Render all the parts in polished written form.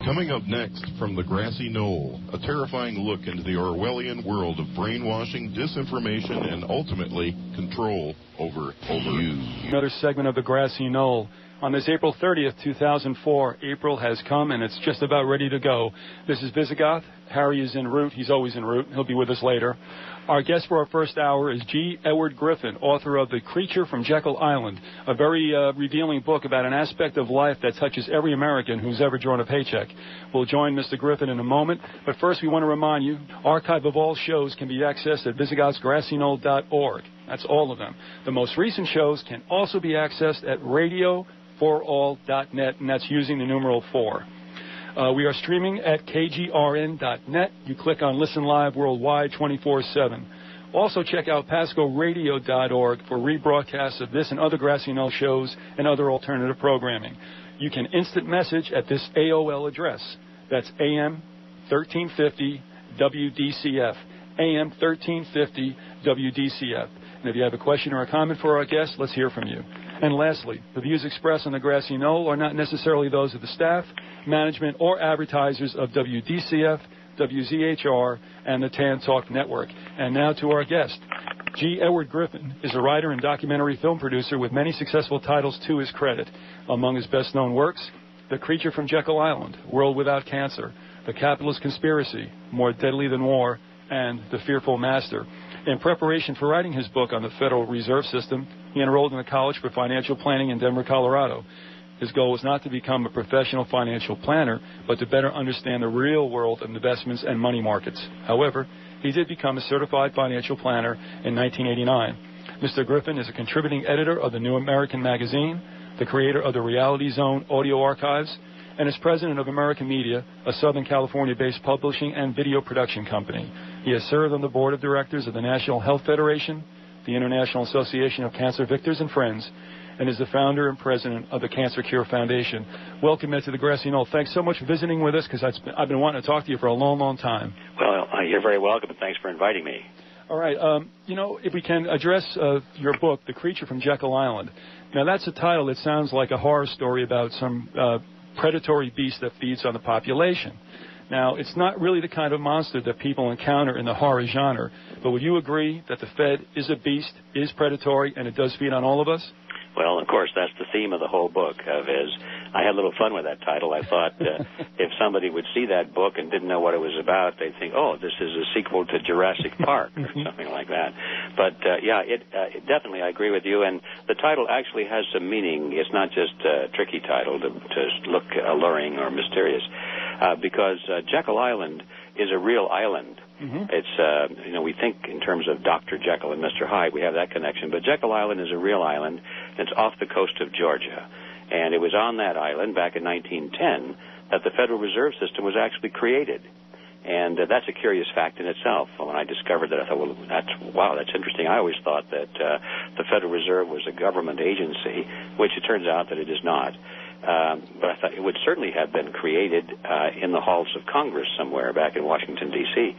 Coming up next from the Grassy Knoll, a terrifying look into the Orwellian world of brainwashing, disinformation, and ultimately control over you. Another segment of the Grassy Knoll. On this April 30th, 2004, April has come and it's just about ready to go. This is Visigoth. Harry is en route. He's always en route. He'll be with us later. Our guest for our first hour is G. Edward Griffin, author of The Creature from Jekyll Island, a very revealing book about an aspect of life that touches every American who's ever drawn a paycheck. We'll join Mr. Griffin in a moment, but first we want to remind you, archive of all shows can be accessed at visigothsgrassyknoll.org. That's all of them. The most recent shows can also be accessed at radioforall.net, and that's using the numeral 4. We are streaming at kgrn.net. You click on Listen Live Worldwide 24/7. Also check out pascoradio.org for rebroadcasts of this and other Grassy Knoll shows and other alternative programming. You can instant message at this AOL address. That's AM 1350 WDCF. AM 1350 WDCF. And if you have a question or a comment for our guest, let's hear from you. And lastly, the views expressed on the Grassy Knoll are not necessarily those of the staff, management, or advertisers of WDCF, WZHR, and the Tan Talk Network. And now to our guest. G. Edward Griffin is a writer and documentary film producer with many successful titles to his credit. Among his best-known works, The Creature from Jekyll Island, World Without Cancer, The Capitalist Conspiracy, More Deadly Than War, and The Fearful Master. In preparation for writing his book on the Federal Reserve System, he enrolled in the College for Financial Planning in Denver, Colorado. His goal was not to become a professional financial planner, but to better understand the real world of investments and money markets. However, he did become a certified financial planner in 1989. Mr. Griffin is a contributing editor of the New American Magazine, the creator of the Reality Zone audio archives, and is president of American Media, a Southern California-based publishing and video production company. He has served on the board of directors of the National Health Federation, the International Association of Cancer Victims and Friends, and is the founder and president of the Cancer Cure Foundation. Welcome to the Grassy Knoll. Thanks so much for visiting with us, because I've been wanting to talk to you for a long, long time. Well, you're very welcome, and thanks for inviting me. All right. If we can address your book, The Creature from Jekyll Island. Now, that's a title that sounds like a horror story about some predatory beast that feeds on the population. Now, it's not really the kind of monster that people encounter in the horror genre, but would you agree that the Fed is a beast, is predatory, and it does feed on all of us? Well, of course, that's the theme of the whole book. I had a little fun with that title. I thought if somebody would see that book and didn't know what it was about, they'd think, oh, this is a sequel to Jurassic Park or something like that. But, it definitely, I agree with you. And the title actually has some meaning. It's not just a tricky title to look alluring or mysterious, because Jekyll Island is a real island. Mm-hmm. It's, we think in terms of Dr. Jekyll and Mr. Hyde, we have that connection. But Jekyll Island is a real island. It's off the coast of Georgia. And it was on that island back in 1910 that the Federal Reserve System was actually created. And that's a curious fact in itself. When I discovered that, I thought, well, that's interesting. I always thought that the Federal Reserve was a government agency, which it turns out that it is not. But I thought it would certainly have been created in the halls of Congress somewhere back in Washington, D.C.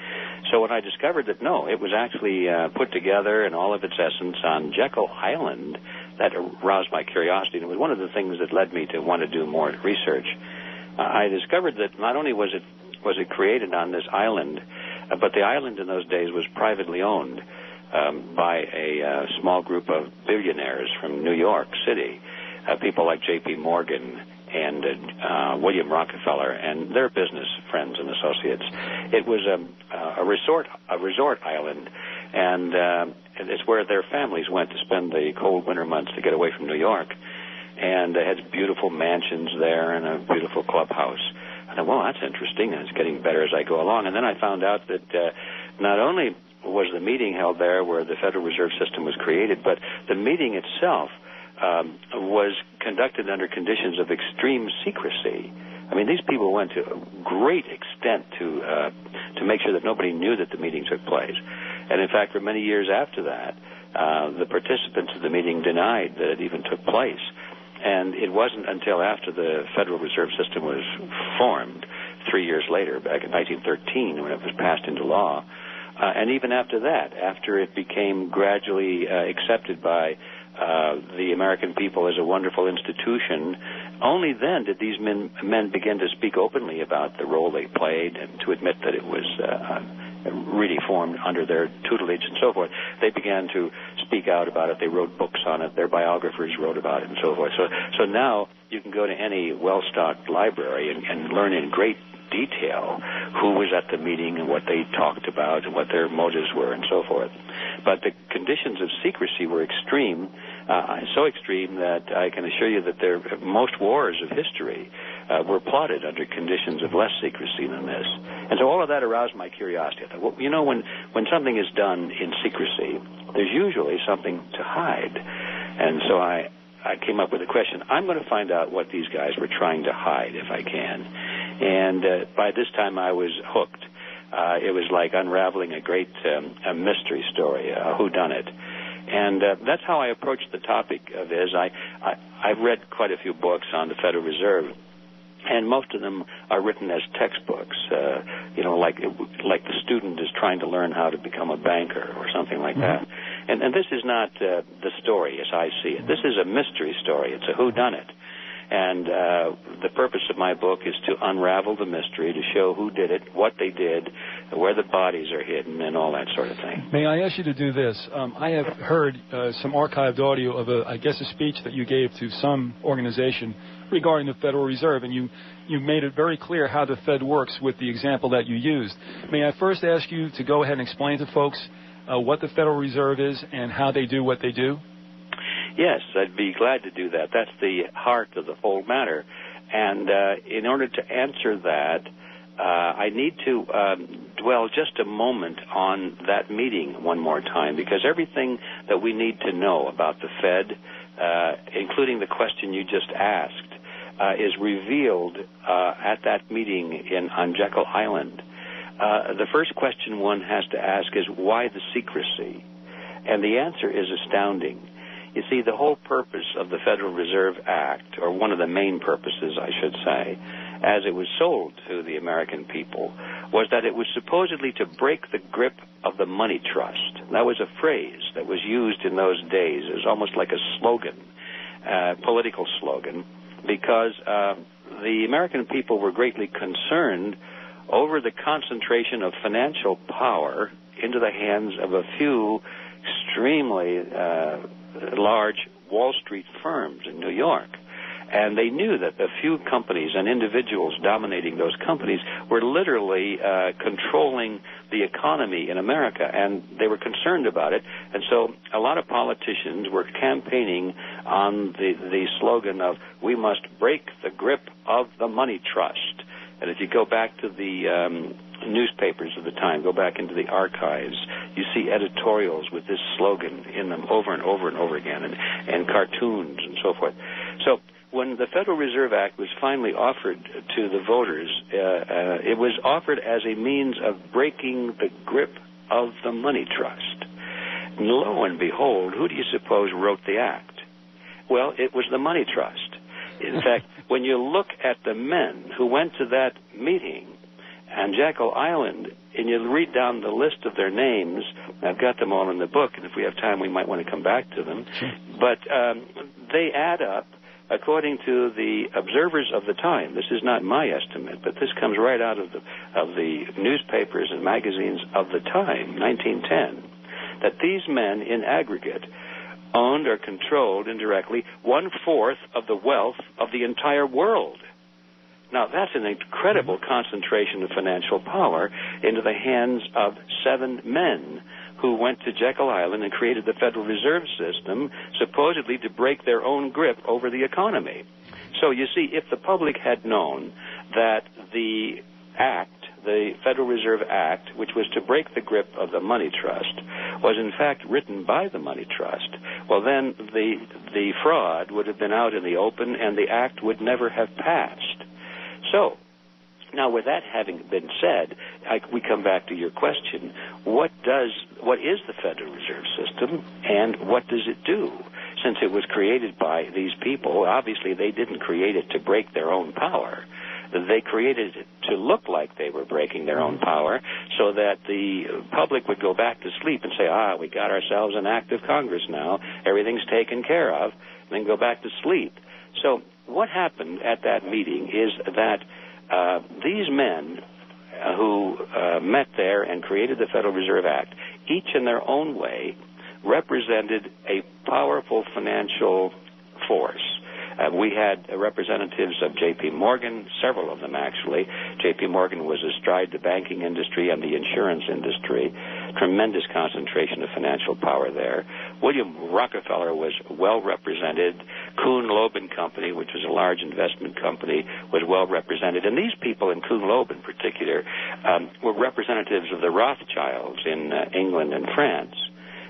So when I discovered that, no, it was actually put together in all of its essence on Jekyll Island, that aroused my curiosity. And it was one of the things that led me to want to do more research. I discovered that not only was it created on this island, but the island in those days was privately owned by a small group of billionaires from New York City. People like J.P. Morgan and William Rockefeller and their business friends and associates. It was a resort island, and it's where their families went to spend the cold winter months to get away from New York. And they had beautiful mansions there and a beautiful clubhouse. I thought, well, that's interesting, and it's getting better as I go along. And then I found out that not only was the meeting held there where the Federal Reserve System was created, but the meeting itself was conducted under conditions of extreme secrecy. I mean, these people went to a great extent to make sure that nobody knew that the meeting took place. And, in fact, for many years after that, the participants of the meeting denied that it even took place. And it wasn't until after the Federal Reserve System was formed 3 years later, back in 1913, when it was passed into law, and even after that, after it became gradually accepted by the American people as a wonderful institution Only then did these men begin to speak openly about the role they played and to admit that it was really formed under their tutelage and so forth. They began to speak out about it. They wrote books on it. Their biographers wrote about it and so forth. So now you can go to any well-stocked library and learn in great detail who was at the meeting and what they talked about and what their motives were and so forth. But the conditions of secrecy were extreme, so extreme that I can assure you that most wars of history were plotted under conditions of less secrecy than this. And so all of that aroused my curiosity. I thought, well, you know, when something is done in secrecy, there's usually something to hide. And so I came up with a question. I'm going to find out what these guys were trying to hide if I can. And by this time I was hooked. It was like unraveling a great a mystery story, a whodunit. And that's how I approached the topic of it. I've read quite a few books on the Federal Reserve, and most of them are written as textbooks, like the student is trying to learn how to become a banker or something like that. And this is not the story as I see it. This is a mystery story. It's a whodunit. And the purpose of my book is to unravel the mystery, to show who did it, what they did, where the bodies are hidden, and all that sort of thing. May I ask you to do this? I have heard some archived audio of a speech that you gave to some organization regarding the Federal Reserve, and you made it very clear how the Fed works with the example that you used. May I first ask you to go ahead and explain to folks what the Federal Reserve is and how they do what they do? Yes, I'd be glad to do that. That's the heart of the whole matter. And in order to answer that, I need to dwell just a moment on that meeting one more time, because everything that we need to know about the Fed, including the question you just asked, is revealed at that meeting on Jekyll Island. The first question one has to ask is, why the secrecy? And the answer is astounding. You see, the whole purpose of the Federal Reserve Act, or one of the main purposes, I should say, as it was sold to the American people, was that it was supposedly to break the grip of the money trust. That was a phrase that was used in those days. It was almost like a slogan, political slogan, because the American people were greatly concerned over the concentration of financial power into the hands of a few extremely large Wall Street firms in New York. And they knew that the few companies and individuals dominating those companies were literally controlling the economy in America, and they were concerned about it. And so a lot of politicians were campaigning on the slogan of, we must break the grip of the money trust. And if you go back to the newspapers of the time, go back into the archives, you see editorials with this slogan in them over and over and over again, and cartoons and so forth. So when the Federal Reserve Act was finally offered to the voters, it was offered as a means of breaking the grip of the money trust. And lo and behold, who do you suppose wrote the act? Well, it was the money trust. In fact, when you look at the men who went to that meeting on Jekyll Island, and you read down the list of their names, I've got them all in the book, and if we have time, we might want to come back to them. Sure. But they add up, according to the observers of the time. This is not my estimate, but this comes right out of the newspapers and magazines of the time, 1910, that these men in aggregate owned or controlled indirectly 1/4 of the wealth of the entire world. Now, that's an incredible concentration of financial power into the hands of 7 men who went to Jekyll Island and created the Federal Reserve System, supposedly to break their own grip over the economy. So, you see, if the public had known that the act, the Federal Reserve Act, which was to break the grip of the money trust, was in fact written by the money trust, well, then the fraud would have been out in the open, and the act would never have passed. So, now with that having been said, we come back to your question. What is the Federal Reserve System, and what does it do? Since it was created by these people, obviously they didn't create it to break their own power. They created it to look like they were breaking their own power so that the public would go back to sleep and say, we got ourselves an act of Congress now, everything's taken care of, and then go back to sleep. So what happened at that meeting is that these men who met there and created the Federal Reserve Act, each in their own way, represented a powerful financial force. We had representatives of J.P. Morgan, several of them actually. J.P. Morgan was astride the banking industry and the insurance industry. Tremendous concentration of financial power there. William Rockefeller was well represented. Kuhn Loeb and Company, which was a large investment company, was well represented. And these people, in Kuhn Loeb in particular, were representatives of the Rothschilds in England and France.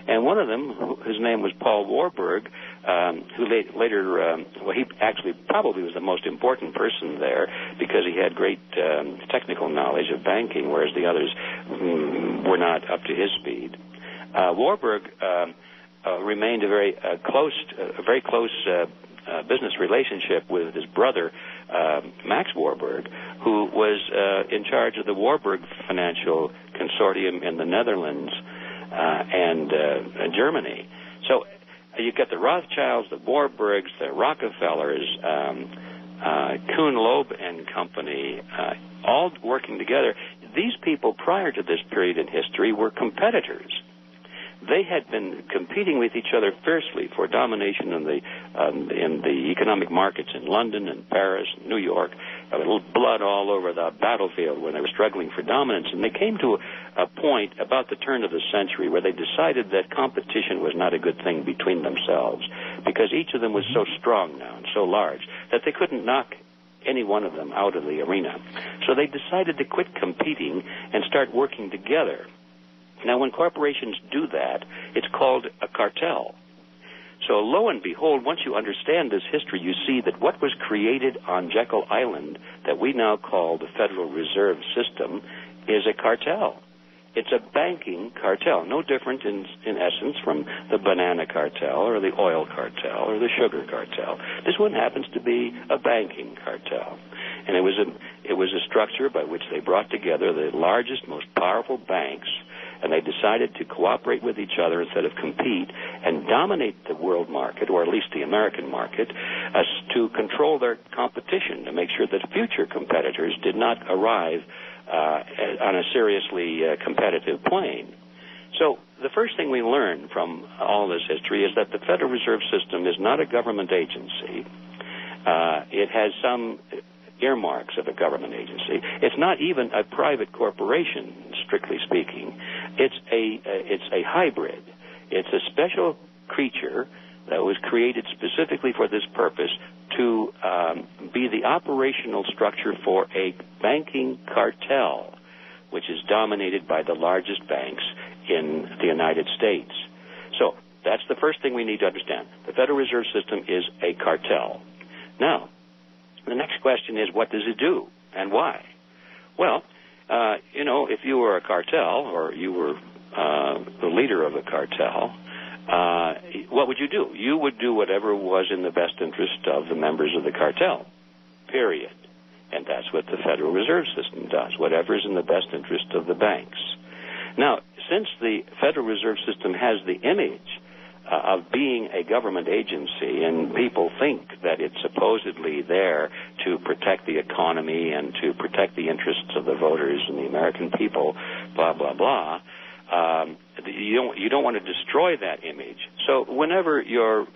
And one of them, his name was Paul Warburg, who later, he actually probably was the most important person there because he had great technical knowledge of banking, whereas the others were not up to his speed. Warburg remained a very close business relationship with his brother, Max Warburg, who was in charge of the Warburg Financial Consortium in the Netherlands and Germany. So you get the Rothschilds, the Warburgs, the Rockefellers, Kuhn Loeb and Company, all working together. These people, prior to this period in history, were competitors. They had been competing with each other fiercely for domination in the economic markets in London and Paris and New York. A little blood all over the battlefield when they were struggling for dominance. And they came to a point about the turn of the century where they decided that competition was not a good thing between themselves because each of them was so strong now and so large that they couldn't knock any one of them out of the arena. So they decided to quit competing and start working together. Now, when corporations do that, it's called a cartel. So lo and behold, once you understand this history, you see that what was created on Jekyll Island that we now call the Federal Reserve System is a cartel. It's a banking cartel, no different in essence from the banana cartel or the oil cartel or the sugar cartel. This one happens to be a banking cartel. And it was a structure by which they brought together the largest, most powerful banks, and they decided to cooperate with each other instead of compete and dominate the world market, or at least the American market, as to control their competition, to make sure that future competitors did not arrive on a seriously competitive plane. So the first thing we learn from all this history is that the Federal Reserve System is not a government agency. It has some earmarks of a government agency. It's not even a private corporation, strictly speaking. It's a hybrid. It's a special creature that was created specifically for this purpose to be the operational structure for a banking cartel, which is dominated by the largest banks in the United States. So that's the first thing we need to understand. The Federal Reserve System is a cartel. Now, the next question is, what does it do and why? Well, if you were a cartel or you were the leader of a cartel, what would you do? You would do whatever was in the best interest of the members of the cartel, period. And that's what the Federal Reserve System does, whatever is in the best interest of the banks. Now, since the Federal Reserve System has the image of being a government agency, and people think that it's supposedly there to protect the economy and to protect the interests of the voters and the American people, blah, blah, blah, you don't want to destroy that image. So whenever your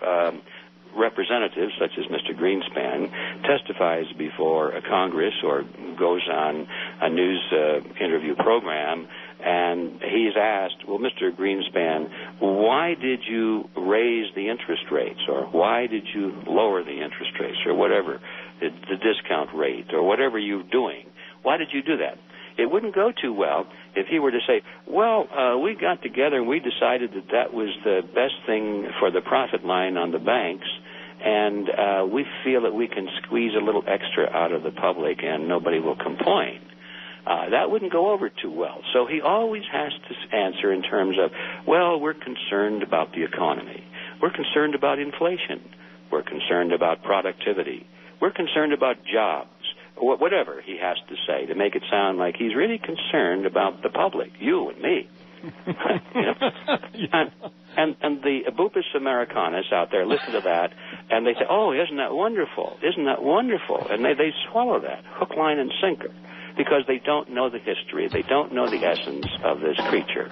representative, such as Mr. Greenspan, testifies before a Congress or goes on a news interview program, and he's asked, well, Mr. Greenspan, why did you raise the interest rates, or why did you lower the interest rates, or whatever, the discount rate, or whatever you're doing? Why did you do that? It wouldn't go too well if he were to say, well, we got together and we decided that that was the best thing for the profit line on the banks, and we feel that we can squeeze a little extra out of the public and nobody will complain. That wouldn't go over too well. So he always has to answer in terms of, well, we're concerned about the economy. We're concerned about inflation. We're concerned about productivity. We're concerned about jobs. Whatever he has to say to make it sound like he's really concerned about the public, you and me. And the Bupus americanus out there listen to that, and they say, oh, isn't that wonderful? Isn't that wonderful? And they swallow that, hook, line, and sinker, because they don't know the history. They don't know the essence of this creature.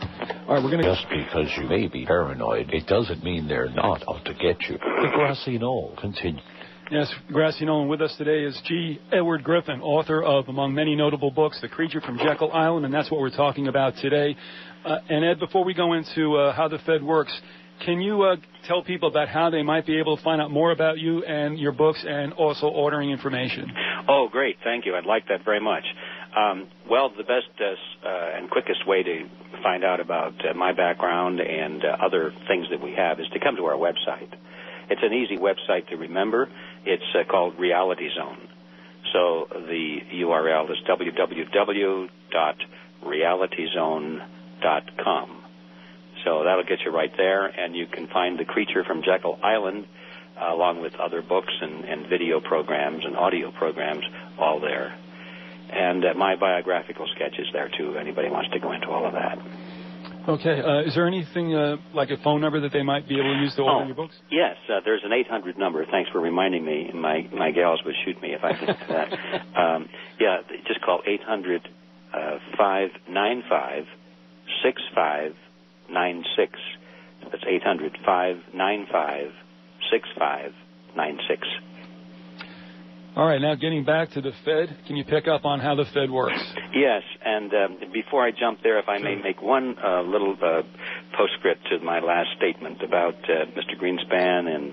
All right, we're going to... Just because you may be paranoid, it doesn't mean they're not out to get you. The Grassy Knoll continues. Yes, Grassy Knoll, and with us today is G. Edward Griffin, author of, among many notable books, The Creature from Jekyll Island, and that's what we're talking about today. And Ed, before we go into how the Fed works, can you tell people about how they might be able to find out more about you and your books and also ordering information? Oh, great. Thank you. I'd like that very much. Well, the best and quickest way to find out about my background and other things that we have is to come to our website. It's an easy website to remember. It's called Reality Zone. So the URL is www.realityzone.com. So that'll get you right there, and you can find The Creature from Jekyll Island, along with other books and video programs and audio programs, all there. And my biographical sketches there, too, if anybody wants to go into all of that. Okay. Is there anything like a phone number that they might be able to use to order your books? Yes. There's an 800 number. Thanks for reminding me. My gals would shoot me if I didn't do that. Just call 800-595-6596. That's 800-595-6596. All right, now getting back to the Fed, can you pick up on how the Fed works? Yes, and before I jump there, if I may make one little postscript to my last statement about Mr. Greenspan and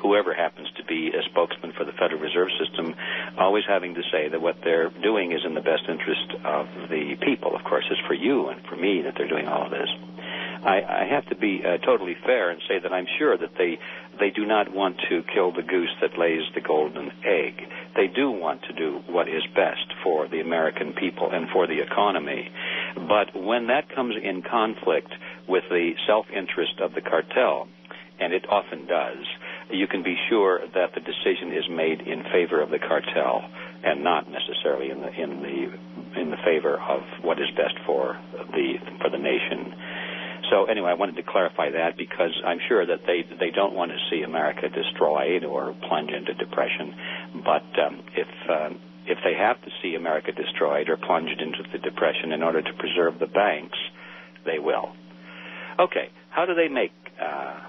whoever happens to be a spokesman for the Federal Reserve System, always having to say that what they're doing is in the best interest of the people. Of course, it's for you and for me that they're doing all of this. I have to be totally fair and say that I'm sure that they do not want to kill the goose that lays the golden egg. They do want to do what is best for the American people and for the economy. But when that comes in conflict with the self-interest of the cartel, and it often does, you can be sure that the decision is made in favor of the cartel and not necessarily in the favor of what is best for the nation. So anyway, I wanted to clarify that because I'm sure that they don't want to see America destroyed or plunge into depression. But if they have to see America destroyed or plunged into the depression in order to preserve the banks, they will. Okay, how do they make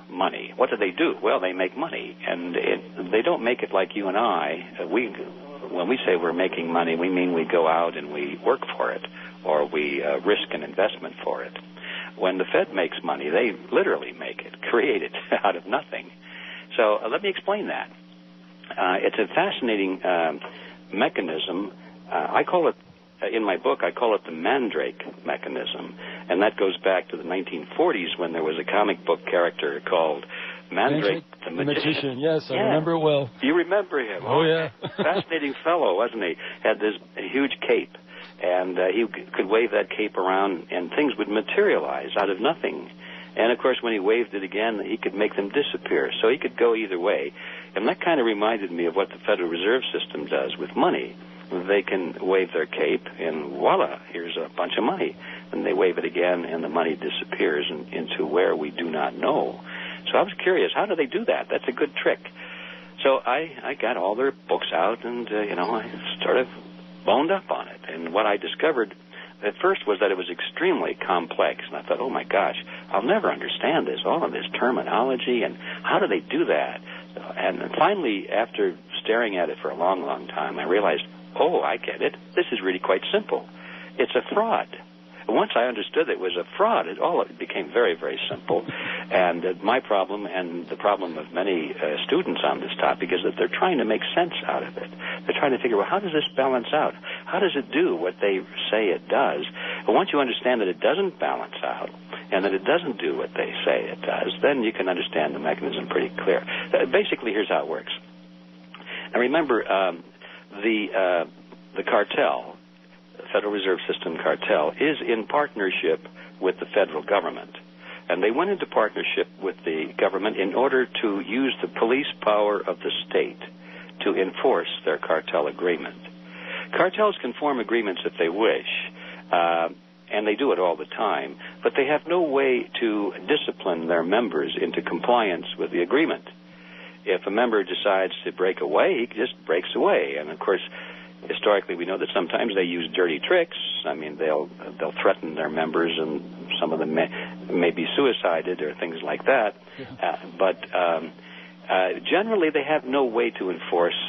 money? What do they do? Well, they make money, and they don't make it like you and I. When we say we're making money, we mean we go out and we work for it, or we risk an investment for it. When the Fed makes money, they literally make it, create it out of nothing. So let me explain that. It's a fascinating mechanism. I call it, in my book, I call it the Mandrake mechanism. And that goes back to the 1940s when there was a comic book character called Mandrake the Magician. Yes, I remember it well. You remember him? Oh, yeah. Fascinating fellow, wasn't he? Had this huge cape. And he could wave that cape around, and things would materialize out of nothing. And, of course, when he waved it again, he could make them disappear. So he could go either way. And that kind of reminded me of what the Federal Reserve System does with money. They can wave their cape, and voila, here's a bunch of money. And they wave it again, and the money disappears into where we do not know. So I was curious, how do they do that? That's a good trick. So I got all their books out, and, I sort of boned up on it. And what I discovered at first was that it was extremely complex. And I thought, oh, my gosh, I'll never understand this, all of this terminology, and how do they do that? And finally, after staring at it for a long, long time, I realized, oh, I get it. This is really quite simple. It's a fraud. Once I understood it was a fraud, it became very, very simple. And my problem and the problem of many students on this topic is that they're trying to make sense out of it. They're trying to figure out, how does this balance out? How does it do what they say it does? But once you understand that it doesn't balance out and that it doesn't do what they say it does, then you can understand the mechanism pretty clear. Basically, here's how it works. Now, remember, the cartel, the Federal Reserve System cartel, is in partnership with the federal government. And they went into partnership with the government in order to use the police power of the state to enforce their cartel agreement. Cartels can form agreements if they wish, and they do it all the time, but they have no way to discipline their members into compliance with the agreement. If a member decides to break away, he just breaks away. And, of course, historically we know that sometimes they use dirty tricks. I mean, they'll threaten their members, and some of them may be suicided or things like that. But generally they have no way to enforce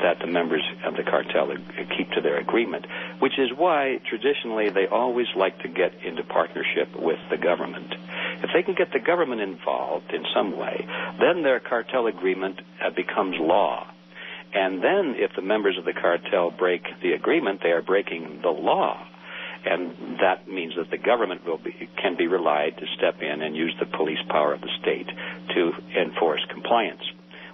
that the members of the cartel keep to their agreement, which is why traditionally they always like to get into partnership with the government. If they can get the government involved in some way, then their cartel agreement becomes law. And then if the members of the cartel break the agreement, they are breaking the law. And that means that the government can be relied to step in and use the police power of the state to enforce compliance.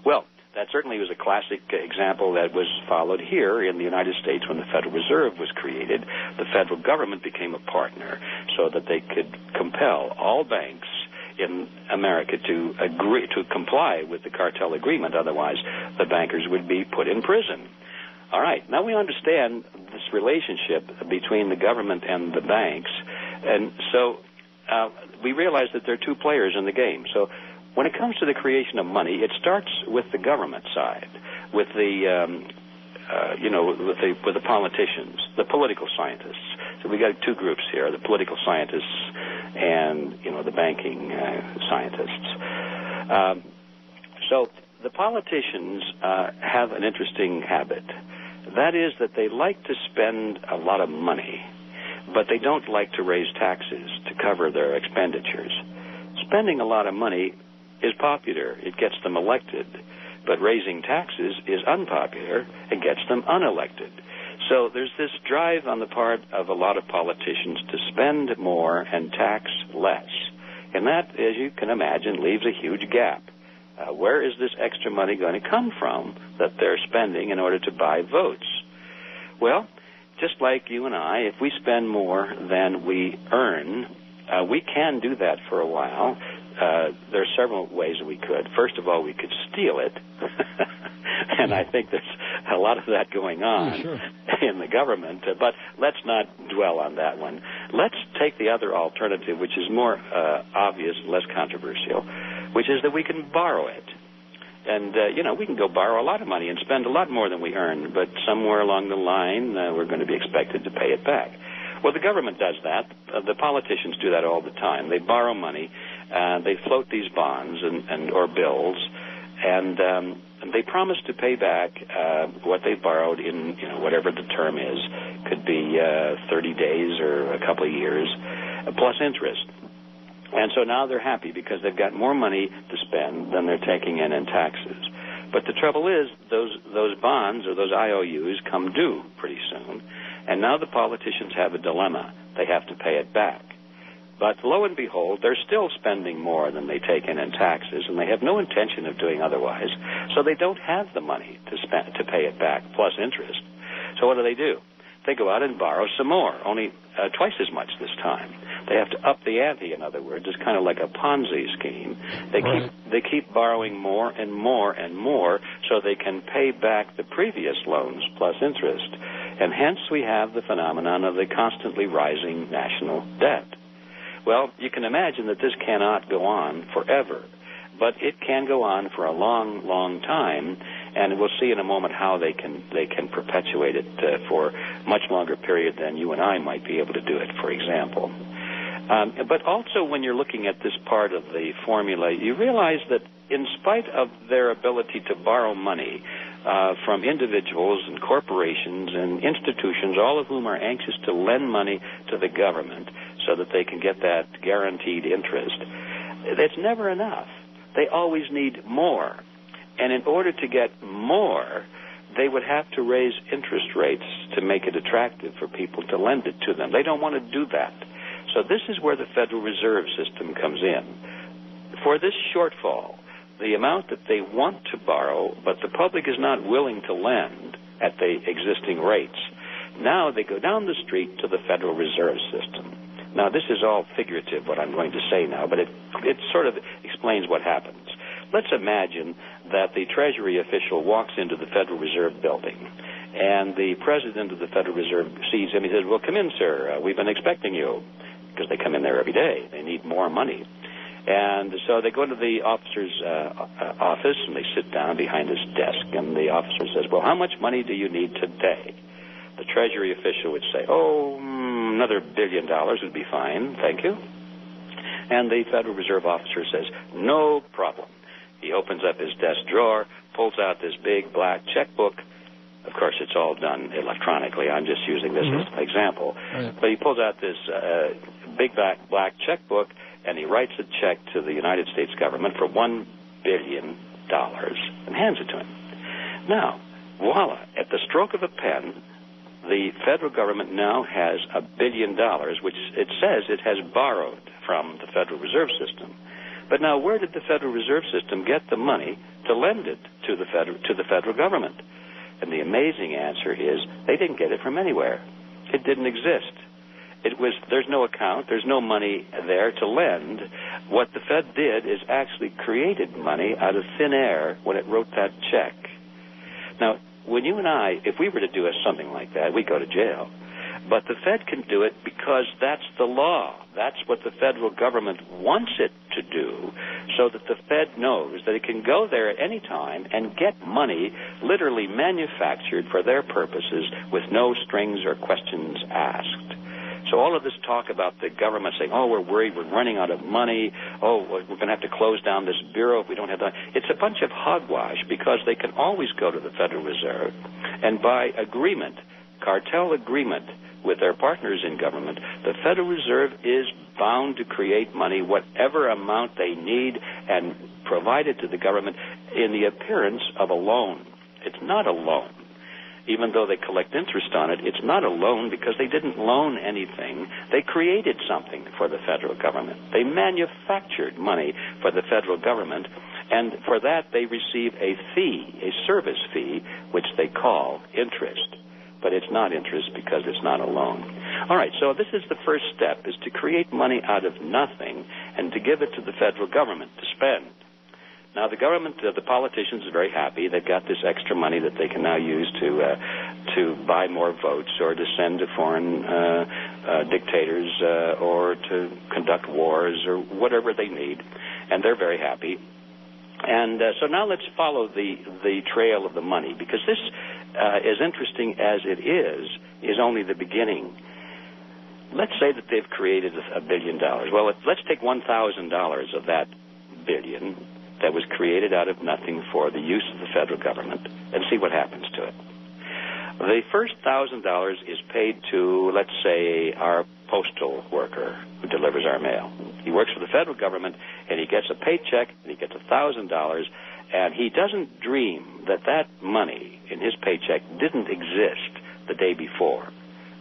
Well, that certainly was a classic example that was followed here in the United States when the Federal Reserve was created. The federal government became a partner so that they could compel all banks in America to agree to comply with the cartel agreement. Otherwise, the bankers would be put in prison. All right. Now we understand this relationship between the government and the banks, and so we realize that there are two players in the game. So when it comes to the creation of money, it starts with the government side, with the with the politicians, the political scientists. So we got two groups here: the political scientists and the banking scientists. So the politicians have an interesting habit. That is that they like to spend a lot of money, but they don't like to raise taxes to cover their expenditures. Spending a lot of money is popular. It gets them elected. But raising taxes is unpopular. It gets them unelected. So there's this drive on the part of a lot of politicians to spend more and tax less. And that, as you can imagine, leaves a huge gap. Where is this extra money going to come from that they're spending in order to buy votes? Well, just like you and I, if we spend more than we earn, we can do that for a while. There are several ways that we could. First of all, we could steal it. And I think there's a lot of that going on in the government. But let's not dwell on that one. Let's take the other alternative, which is more obvious, less controversial, which is that we can borrow it. And, we can go borrow a lot of money and spend a lot more than we earn, but somewhere along the line, we're going to be expected to pay it back. Well, the government does that. The politicians do that all the time. They borrow money, they float these bonds or bills, and they promise to pay back what they borrowed in, whatever the term is. Could be 30 days or a couple of years, plus interest. And so now they're happy because they've got more money to spend than they're taking in taxes. But the trouble is those bonds or those IOUs come due pretty soon, and now the politicians have a dilemma. They have to pay it back. But lo and behold, they're still spending more than they take in taxes, and they have no intention of doing otherwise, so they don't have the money to pay it back, plus interest. So what do? They go out and borrow some more, only twice as much this time. They have to up the ante, in other words. It's kind of like a Ponzi scheme. They keep borrowing more and more and more so they can pay back the previous loans plus interest. And hence we have the phenomenon of the constantly rising national debt. Well, you can imagine that this cannot go on forever, but it can go on for a long, long time, and we'll see in a moment how they can perpetuate it for a much longer period than you and I might be able to do it, for example. But also when you're looking at this part of the formula, you realize that in spite of their ability to borrow money from individuals and corporations and institutions, all of whom are anxious to lend money to the government so that they can get that guaranteed interest, it's never enough. They always need more. And in order to get more, they would have to raise interest rates to make it attractive for people to lend it to them. They don't want to do that. So this is where the Federal Reserve System comes in. For this shortfall, the amount that they want to borrow, but the public is not willing to lend at the existing rates, now they go down the street to the Federal Reserve System. Now, this is all figurative, what I'm going to say now, but it sort of explains what happens. Let's imagine that the Treasury official walks into the Federal Reserve building, And the president of the Federal Reserve sees him. He says, well, come in, sir. We've been expecting you. Because they come in there every day. They need more money. And so they go to the officer's office, and they sit down behind his desk. And the officer says, well, how much money do you need today? The Treasury official would say, another $1 billion would be fine. Thank you. And the Federal Reserve officer says, no problem. He opens up his desk drawer, pulls out this big black checkbook. Of course, it's all done electronically. I'm just using this as an example. Right. But he pulls out this big black checkbook, and he writes a check to the United States government for $1 billion and hands it to him. Now, voila, at the stroke of a pen, the federal government now has $1 billion, which it says it has borrowed from the Federal Reserve System. But now, where did the Federal Reserve System get the money to lend it to the federal government? And the amazing answer is they didn't get it from anywhere. It didn't exist. There's no account, there's no money there to lend. What the Fed did is actually created money out of thin air when it wrote that check. Now, when you and I, if we were to do something like that, we'd go to jail. But the Fed can do it because that's the law. That's what the federal government wants it to do, so that the Fed knows that it can go there at any time and get money literally manufactured for their purposes with no strings or questions asked. So all of this talk about the government saying, we're worried, we're running out of money, we're going to have to close down this bureau if we don't have time. It's a bunch of hogwash, because they can always go to the Federal Reserve and by agreement, cartel agreement with their partners in government, the Federal Reserve is bound to create money, whatever amount they need, and provide it to the government in the appearance of a loan. It's not a loan. Even though they collect interest on it, it's not a loan because they didn't loan anything. They created something for the federal government. They manufactured money for the federal government, and for that they receive a fee, a service fee, which they call interest. But it's not interest because it's not a loan. All right, so this is the first step, is to create money out of nothing and to give it to the federal government to spend. Now, the government, the politicians are very happy. They've got this extra money that they can now use to buy more votes or to send to foreign dictators or to conduct wars or whatever they need, and they're very happy. And so now let's follow the trail of the money, because this, as interesting as it is only the beginning. Let's say that they've created $1 billion. Well, let's take $1,000 of that billion that was created out of nothing for the use of the federal government and see what happens to it. The first $1,000 is paid to, let's say, our postal worker who delivers our mail. He works for the federal government, and he gets a paycheck, and he gets $1,000, and he doesn't dream that that money in his paycheck didn't exist the day before.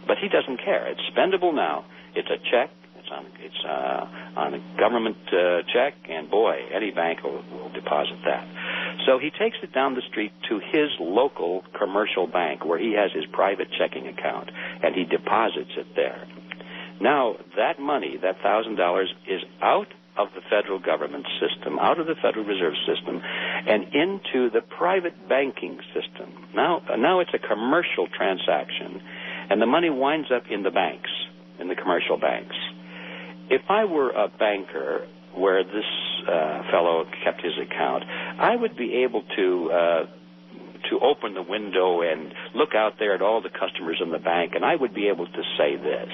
But he doesn't care. It's spendable now. It's a check. It's on a government check, and boy, any bank will deposit that. So he takes it down the street to his local commercial bank where he has his private checking account, and he deposits it there. Now, that money, that $1,000, is out of the federal government system, out of the Federal Reserve System, and into the private banking system. Now it's a commercial transaction, and the money winds up in the banks, in the commercial banks. If I were a banker where this fellow kept his account, I would be able to open the window and look out there at all the customers in the bank, and I would be able to say this.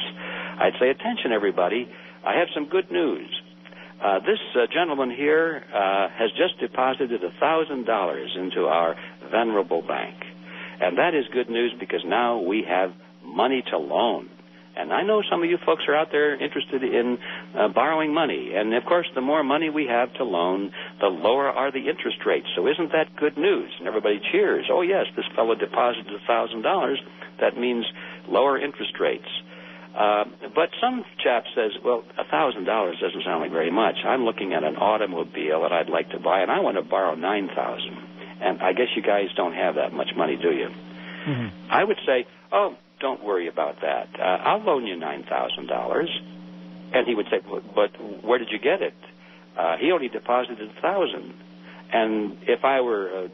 I'd say, attention, everybody, I have some good news. This gentleman here has just deposited $1,000 into our venerable bank. And that is good news because now we have money to loan. And I know some of you folks are out there interested in borrowing money. And, of course, the more money we have to loan, the lower are the interest rates. So isn't that good news? And everybody cheers. Oh, yes, this fellow deposited $1,000. That means lower interest rates. But some chap says, well, $1,000 doesn't sound like very much. I'm looking at an automobile that I'd like to buy, and I want to borrow $9,000. And I guess you guys don't have that much money, do you? Mm-hmm. I would say, oh, don't worry about that. I'll loan you $9,000. And he would say, but where did you get it? He only deposited $1,000. And if I were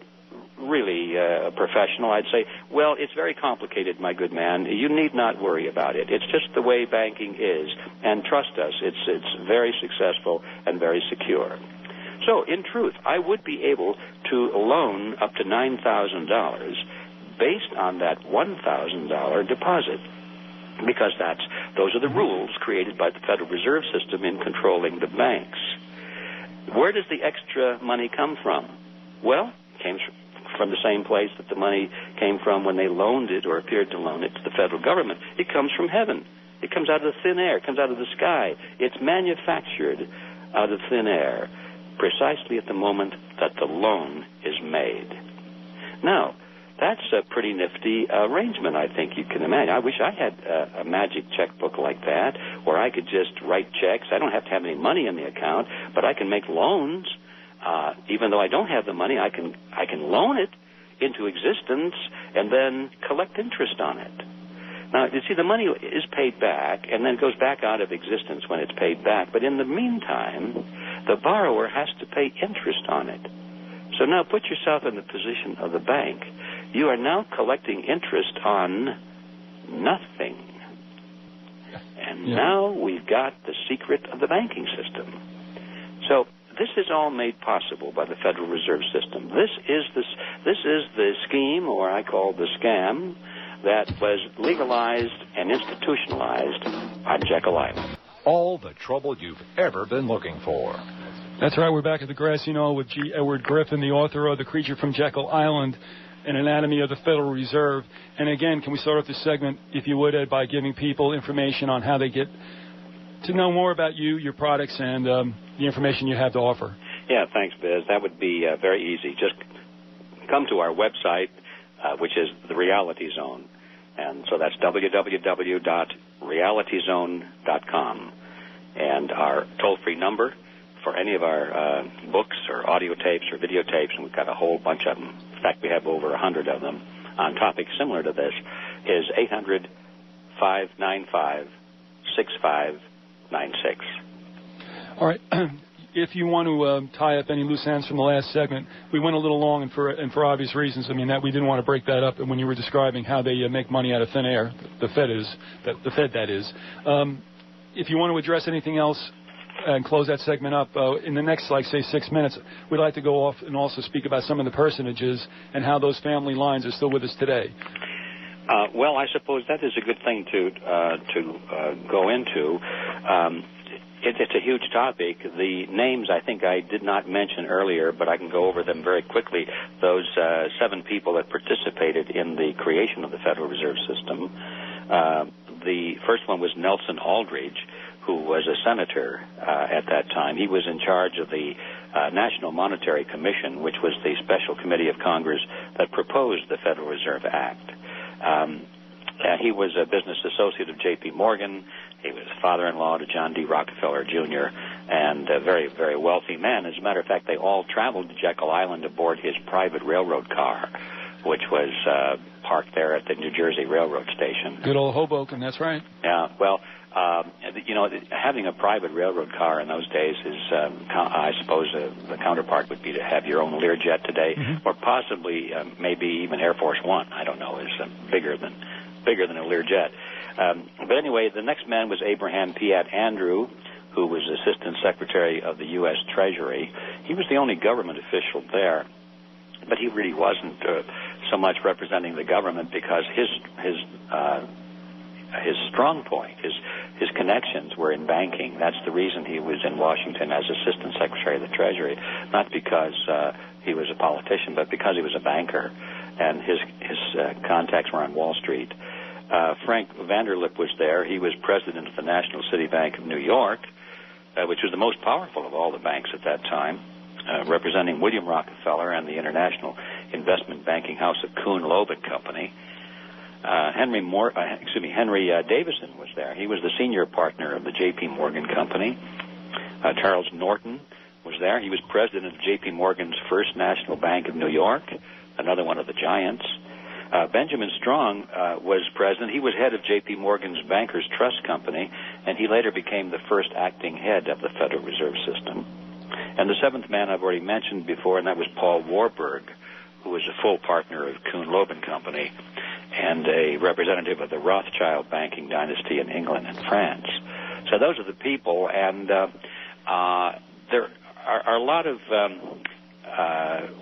really a professional, I'd say, well, it's very complicated, my good man. You need not worry about it. It's just the way banking is. And trust us, it's very successful and very secure. So, in truth, I would be able to loan up to $9,000 based on that $1,000 deposit, because those are the rules created by the Federal Reserve System in controlling the banks. Where does the extra money come from? Well, it came from the same place that the money came from when they loaned it or appeared to loan it to the federal government. It comes from heaven. It comes out of the thin air. It comes out of the sky. It's manufactured out of thin air precisely at the moment that the loan is made. Now, that's a pretty nifty arrangement, I think you can imagine. I wish I had a magic checkbook like that, where I could just write checks. I don't have to have any money in the account, but I can make loans. Even though I don't have the money, I can loan it into existence and then collect interest on it. Now, you see, the money is paid back and then goes back out of existence when it's paid back. But in the meantime, the borrower has to pay interest on it. So now put yourself in the position of the bank. You are now collecting interest on nothing. And now we've got the secret of the banking system. So this is all made possible by the Federal Reserve System. This is the scheme, or I call the scam, that was legalized and institutionalized on Jekyll Island. All the trouble you've ever been looking for. That's right. We're back at the Grassy Knoll with G. Edward Griffin, the author of The Creature from Jekyll Island, An Anatomy of the Federal Reserve. And again, can we start off this segment, if you would, Ed, by giving people information on how they get to know more about you, your products, and the information you have to offer? Yeah, thanks, Biz. That would be very easy. Just come to our website, which is the Reality Zone. And so that's www.realityzone.com. And our toll-free number for any of our books or audio tapes or videotapes, and we've got a whole bunch of them. In fact, we have over 100 of them on topics similar to this, is 800-595-6596. All right. If you want to tie up any loose ends from the last segment, we went a little long, and for obvious reasons. I mean, that we didn't want to break that up. And when you were describing how they make money out of thin air, the Fed that is. If you want to address anything else and close that segment up in the next, like, say, 6 minutes, we'd like to go off and also speak about some of the personages and how those family lines are still with us today. Well, I suppose that is a good thing to go into. It's a huge topic. The names I think I did not mention earlier, but I can go over them very quickly. Those 7 people that participated in the creation of the Federal Reserve System. The first one was Nelson Aldrich, who was a senator at that time. He was in charge of the National Monetary Commission, which was the special committee of Congress that proposed the Federal Reserve Act. He was a business associate of J.P. Morgan. He was father-in-law to John D. Rockefeller, Jr., and a very, very wealthy man. As a matter of fact, they all traveled to Jekyll Island aboard his private railroad car, which was parked there at the New Jersey Railroad Station. Good old Hoboken, that's right. Yeah, well, having a private railroad car in those days is, I suppose, the counterpart would be to have your own Learjet today, or possibly maybe even Air Force One. I don't know, is bigger than a Learjet. But anyway, the next man was Abraham Piatt Andrew, who was Assistant Secretary of the U.S. Treasury. He was the only government official there, but he really wasn't so much representing the government, because his strong point, his connections were in banking. That's the reason he was in Washington as Assistant Secretary of the Treasury, not because he was a politician, but because he was a banker, and his contacts were on Wall Street. Frank Vanderlip was there. He was president of the National City Bank of New York, which was the most powerful of all the banks at that time, representing William Rockefeller and the international investment banking house of Kuhn, Loeb and Company. Henry Davison was there. He was the senior partner of the J.P. Morgan Company. Charles Norton was there. He was president of J.P. Morgan's First National Bank of New York, another one of the giants. Benjamin Strong was president. He was head of J.P. Morgan's Bankers Trust Company, and he later became the first acting head of the Federal Reserve System. And the seventh man I've already mentioned before, and that was Paul Warburg, who was a full partner of Kuhn Loeb and Company, and a representative of the Rothschild banking dynasty in England and France. So those are the people, and there are a lot of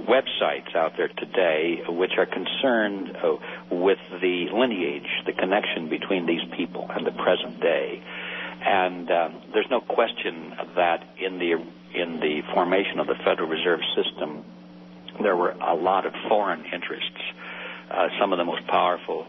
websites out there today which are concerned with the lineage, the connection between these people and the present day. And there's no question that in the formation of the Federal Reserve System, there were a lot of foreign interests. Some of the most powerful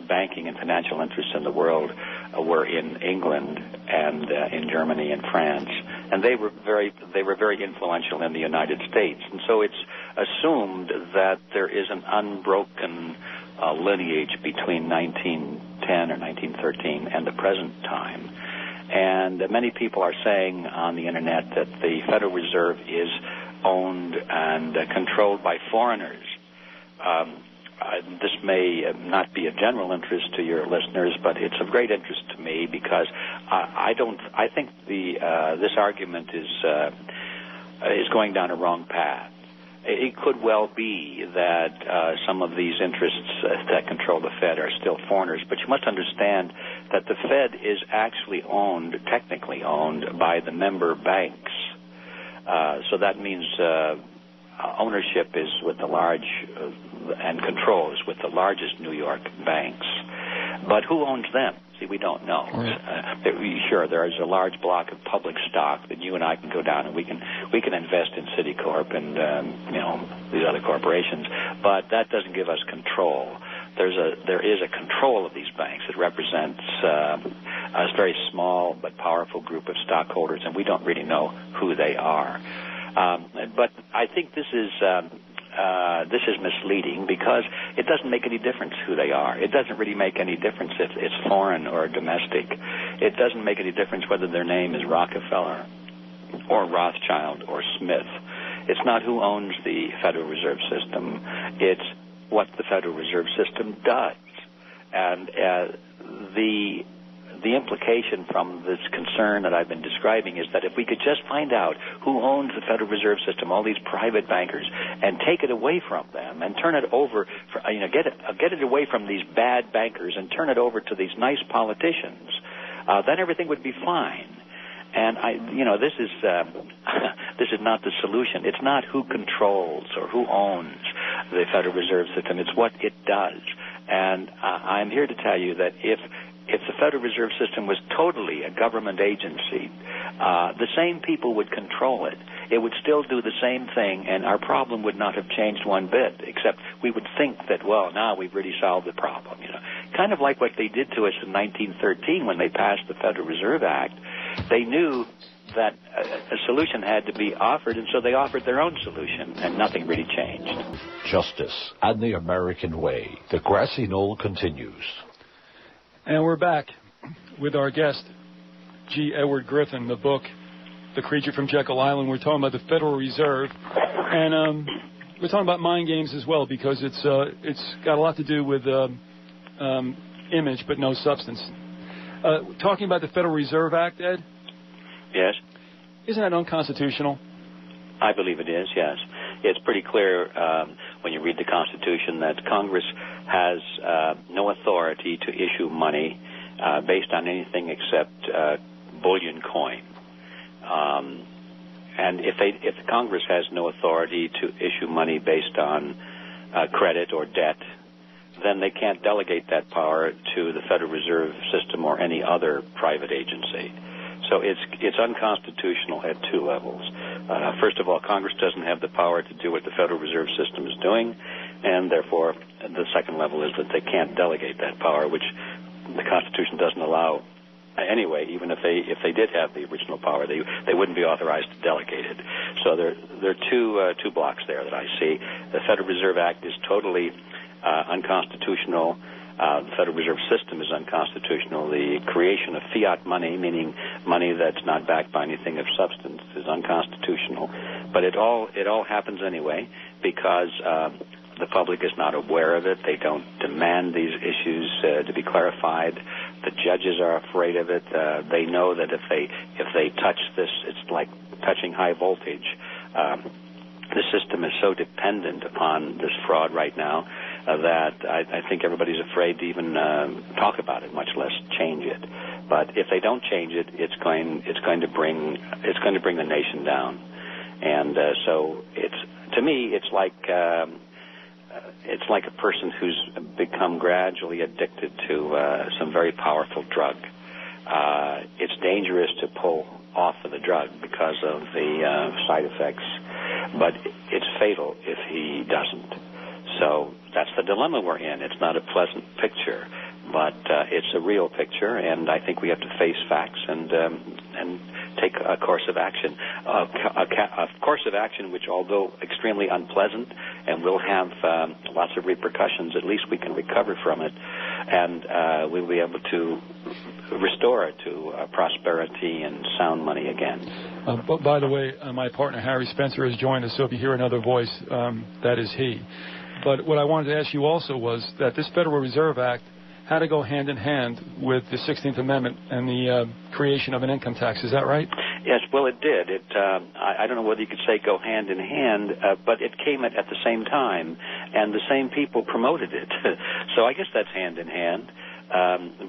banking and financial interests in the world were in England and in Germany and France, and they were very influential in the United States. And so it's assumed that there is an unbroken lineage between 1910 or 1913 and the present time. And many people are saying on the internet that the Federal Reserve is owned and controlled by foreigners. This may not be of general interest to your listeners, but it's of great interest to me because I think this argument is going down a wrong path. It could well be that some of these interests that control the Fed are still foreigners, but you must understand that the Fed is actually technically owned by the member banks. So that means ownership is with the large and control is with the largest New York banks. But who owns them? See, we don't know. Sure, there is a large block of public stock that you and I can go down and we can invest in Citicorp and these other corporations, but that doesn't give us control. There is a control of these banks. It represents a very small but powerful group of stockholders, and we don't really know who they are. But I think this is misleading because it doesn't make any difference who they are. It doesn't really make any difference if it's foreign or domestic. It doesn't make any difference whether their name is Rockefeller or Rothschild or Smith. It's not who owns the Federal Reserve System. It's what the Federal Reserve System does. And the implication from this concern that I've been describing is that if we could just find out who owns the Federal Reserve System, all these private bankers, and take it away from them and turn it over, get it away from these bad bankers and turn it over to these nice politicians, then everything would be fine. And this is not the solution. It's not who controls or who owns the Federal Reserve System. It's what it does. And I'm here to tell you that if the Federal Reserve System was totally a government agency, the same people would control it. It would still do the same thing, and our problem would not have changed one bit, except we would think that, well, now we've really solved the problem. Kind of like what they did to us in 1913 when they passed the Federal Reserve Act. They knew that a solution had to be offered, and so they offered their own solution, and nothing really changed. Justice and the American Way. The Grassy Knoll continues. And we're back with our guest, G. Edward Griffin, the book, The Creature from Jekyll Island. We're talking about the Federal Reserve, and we're talking about mind games as well because it's got a lot to do with image but no substance. Talking about the Federal Reserve Act, Ed? Yes. Isn't that unconstitutional? I believe it is, yes. It's pretty clear when you read the Constitution that Congress has no authority to issue money based on anything except bullion coin. And if Congress has no authority to issue money based on credit or debt, then they can't delegate that power to the Federal Reserve System or any other private agency. So it's unconstitutional at two levels. First of all, Congress doesn't have the power to do what the Federal Reserve System is doing, and therefore the second level is that they can't delegate that power, which the Constitution doesn't allow anyway. Even if they did have the original power, they wouldn't be authorized to delegate it. So there are two blocks there that I see. The Federal Reserve Act is totally unconstitutional. The Federal Reserve System is unconstitutional. The creation of fiat money, meaning money that's not backed by anything of substance, is unconstitutional. But it all happens anyway because the public is not aware of it. They don't demand these issues to be clarified. The judges are afraid of it. They know that if they touch this, it's like touching high voltage. the system is so dependent upon this fraud right now that I think everybody's afraid to even talk about it, much less change it. But if they don't change it, it's going to bring the nation down. And so to me, it's like a person who's become gradually addicted to some very powerful drug. It's dangerous to pull off of the drug because of the side effects, but it's fatal if he doesn't. So that's the dilemma we're in. It's not a pleasant picture, but it's a real picture, and I think we have to face facts and take a course of action. A course of action which, although extremely unpleasant and will have lots of repercussions, at least we can recover from it, and we'll be able to restore it to prosperity and sound money again. But by the way, my partner Harry Spencer has joined us, so if you hear another voice, that is he. But what I wanted to ask you also was that this Federal Reserve Act had to go hand in hand with the 16th Amendment and the creation of an income tax. Is that right? Yes, well, it did. I don't know whether you could say go hand in hand, but it came at the same time, and the same people promoted it. So I guess that's hand in hand.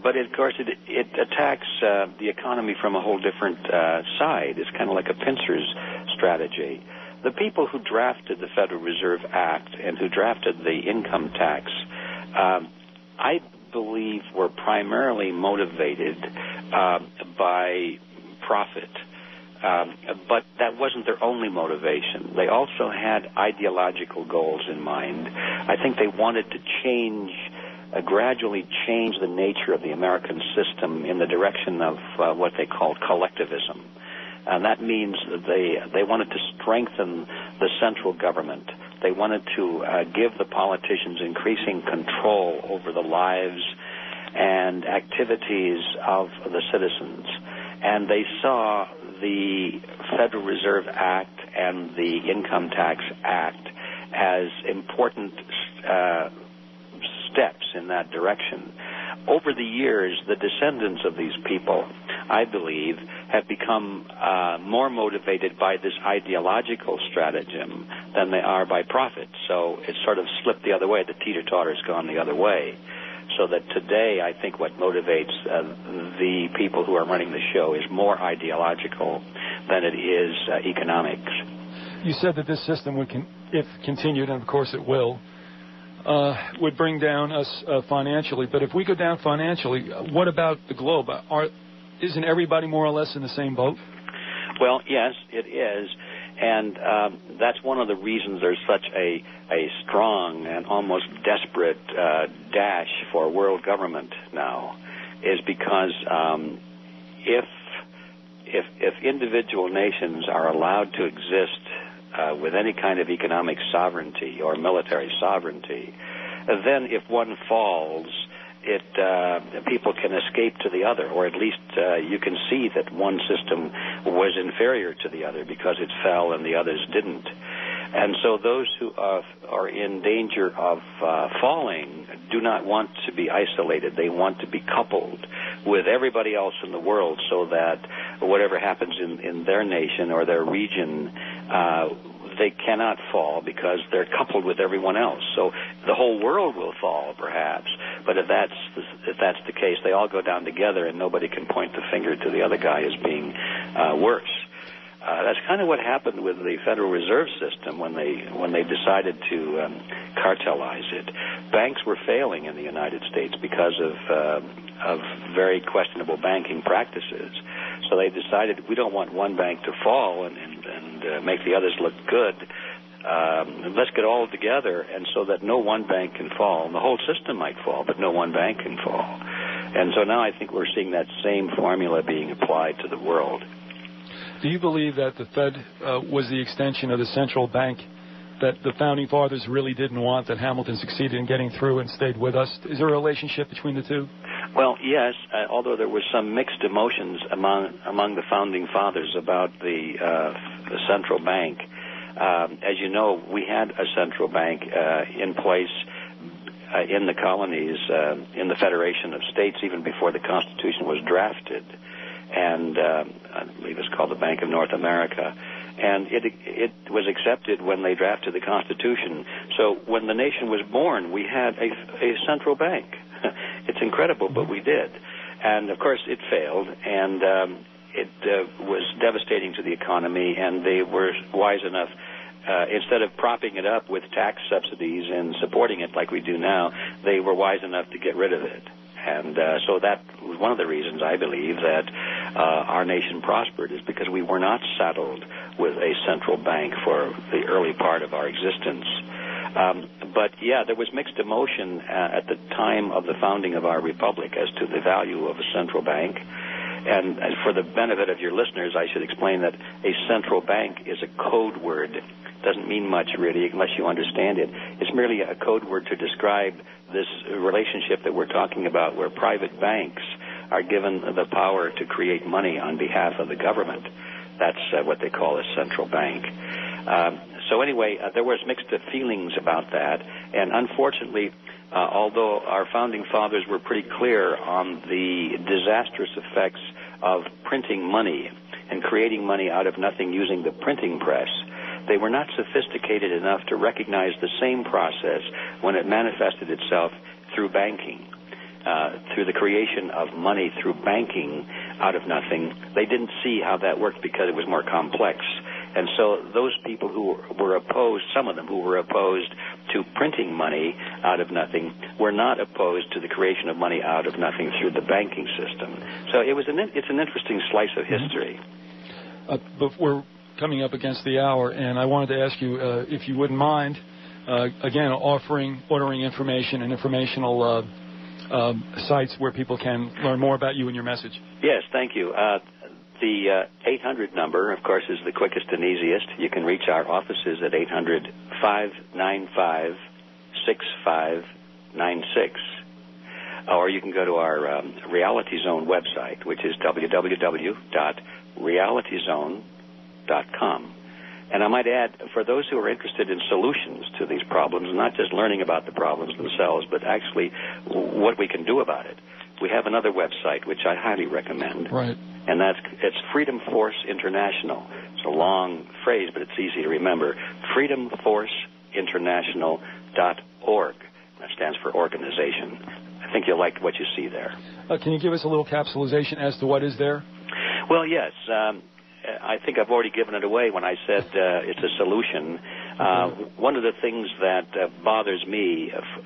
But, of course, it attacks the economy from a whole different side. It's kind of like a pincer's strategy. The people who drafted the Federal Reserve Act and who drafted the income tax, I believe were primarily motivated by profit. But that wasn't their only motivation. They also had ideological goals in mind. I think they wanted to gradually change the nature of the American system in the direction of what they called collectivism. And that means that they wanted to strengthen the central government. They wanted to give the politicians increasing control over the lives and activities of the citizens. And they saw the Federal Reserve Act and the Income Tax Act as important steps in that direction. Over the years, the descendants of these people, I believe, have become more motivated by this ideological stratagem than they are by profit. So it's sort of slipped the other way. The teeter-totter's gone the other way. So that today, I think what motivates the people who are running the show is more ideological than it is economics. You said that this system would, if continued, and of course it will, would bring down us financially. But if we go down financially, what about the globe? Isn't everybody more or less in the same boat? Well, yes, it is. And that's one of the reasons there's such a strong and almost desperate dash for world government now, is because if individual nations are allowed to exist with any kind of economic sovereignty or military sovereignty, then if one falls, people can escape to the other, or at least you can see that one system was inferior to the other because it fell and the others didn't. And so those who are in danger of falling do not want to be isolated. They want to be coupled with everybody else in the world so that whatever happens in their nation or their region, they cannot fall because they're coupled with everyone else. So the whole world will fall, perhaps. But if that's the case, they all go down together, and nobody can point the finger to the other guy as being worse. That's kind of what happened with the Federal Reserve System when they decided to cartelize it. Banks were failing in the United States because of very questionable banking practices. So they decided we don't want one bank to fall and make the others look good. Let's get all together, and so that no one bank can fall. And the whole system might fall, but no one bank can fall. And so now I think we're seeing that same formula being applied to the world. Do you believe that the Fed was the extension of the central bank that the Founding Fathers really didn't want, that Hamilton succeeded in getting through and stayed with us? Is there a relationship between the two? Well, yes, although there were some mixed emotions among the Founding Fathers about the central bank. As you know, we had a central bank in place in the colonies, in the Federation of States, even before the Constitution was drafted. And I believe it's called the Bank of North America. And it was accepted when they drafted the Constitution. So when the nation was born, we had a central bank. It's incredible, but we did. And, of course, it failed, and it was devastating to the economy, and they were wise enough, instead of propping it up with tax subsidies and supporting it like we do now, they were wise enough to get rid of it. And so that was one of the reasons, I believe, that our nation prospered, is because we were not saddled with a central bank for the early part of our existence. But, yeah, there was mixed emotion at the time of the founding of our republic as to the value of a central bank. And for the benefit of your listeners, I should explain that a central bank is a code word. It doesn't mean much, really, unless you understand it. It's merely a code word to describe this relationship that we're talking about, where private banks are given the power to create money on behalf of the government. That's what they call a central bank. So anyway, there was mixed feelings about that. And unfortunately, although our founding fathers were pretty clear on the disastrous effects of printing money and creating money out of nothing using the printing press, they were not sophisticated enough to recognize the same process when it manifested itself through banking, through the creation of money through banking out of nothing. They didn't see how that worked because it was more complex. And so those people who were opposed, some of them who were opposed to printing money out of nothing, were not opposed to the creation of money out of nothing through the banking system. So it's an interesting slice of history. But we're coming up against the hour, and I wanted to ask you if you wouldn't mind, again, ordering information and informational sites where people can learn more about you and your message. Yes, thank you. The 800 number, of course, is the quickest and easiest. You can reach our offices at 800-595-6596. Or you can go to our Reality Zone website, which is www.realityzone.com. And I might add, for those who are interested in solutions to these problems, not just learning about the problems themselves, but actually what we can do about it, we have another website, which I highly recommend. Right. And it's Freedom Force International. It's a long phrase, but it's easy to remember. freedomforceinternational.org. That stands for organization. I think you'll like what you see there. Can you give us a little capsulization as to what is there? Well, yes. I think I've already given it away when I said it's a solution. One of the things that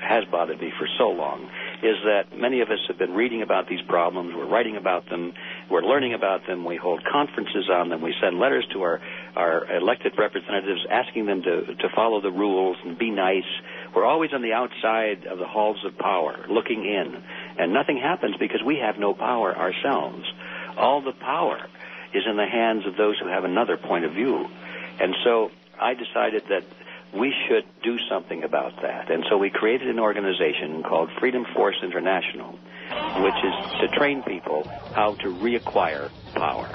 has bothered me for so long, is that many of us have been reading about these problems, we're writing about them, we're learning about them, we hold conferences on them, we send letters to our elected representatives asking them to follow the rules and be nice. We're always on the outside of the halls of power, looking in, and nothing happens because we have no power ourselves. All the power is in the hands of those who have another point of view. And so I decided that we should do something about that. And so we created an organization called Freedom Force International, which is to train people how to reacquire power.